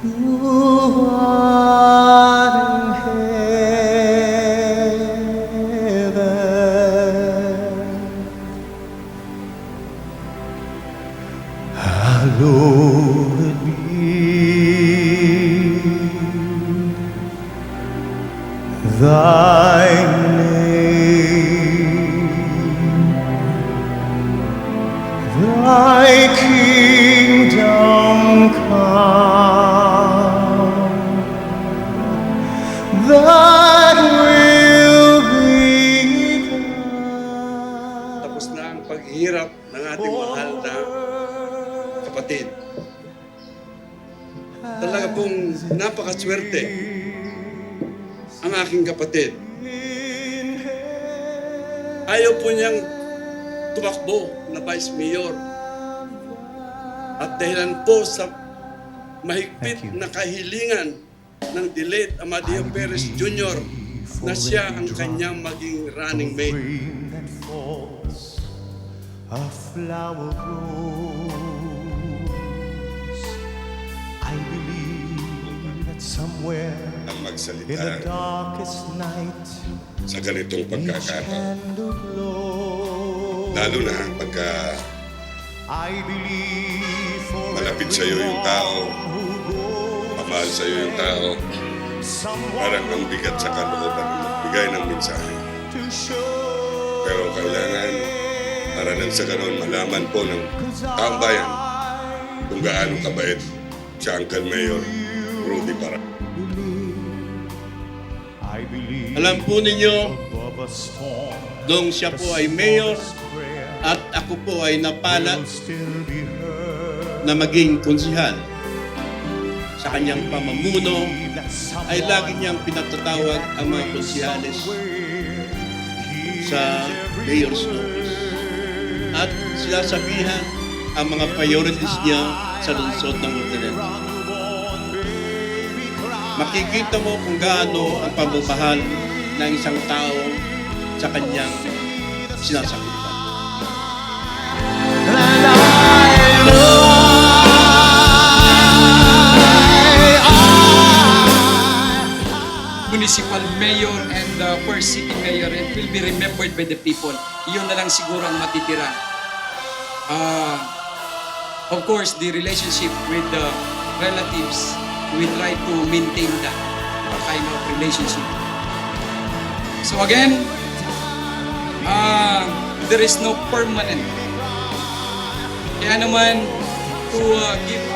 who art in heaven, hallowed be thy name, thy kingdom come, thy will be done. Tapos na ang paghihirap ng ating mahal na kapatid. Talaga pong napakaswerte ang aking kapatid. Ayaw po niyang tumakbo na Vice Mayor. At dahilan po sa mahigpit na kahilingan ng delayed Amadeo Perez Jr. na siya ang kanyang maging running mate. Rain that falls, a flower grows. I believe that somewhere ang in the magsalita darkest night, sa ganitong each pagkakataon. candle glows. Lalo na pagka I believe for malapit sa'yo yung tao, everyone who goes mamahal sa'yo yung tao, someone parang ang bigat sa kalooban ng magbigay ng mensahe. to show. Pero kailangan para nang sa ganun malaman po ng taong bayan kung gaano kabait si Uncle Mayor Rudy Para. I believe Alam po ninyo, above a storm, nung siya po ay mayor prayer at ako po ay napala will still be heard. na maging konsihal, sa kanyang pamumuno That someone ay lagi niyang pinatatawag ang mga konsihalis sa mayor's office at sinasabihan ang mga priorities niya sa lungsod ng Ordinance. Makikita mo kung gaano ang pagmamahal ng isang tao sa kanyang sinasakupan. And I know municipal mayor and the first city mayor, it will be remembered by the people. Iyon na lang siguro ang matitira. Of course, the relationship with the relatives, we try to maintain that kind of relationship. So again, there is no permanent. Kaya naman, to give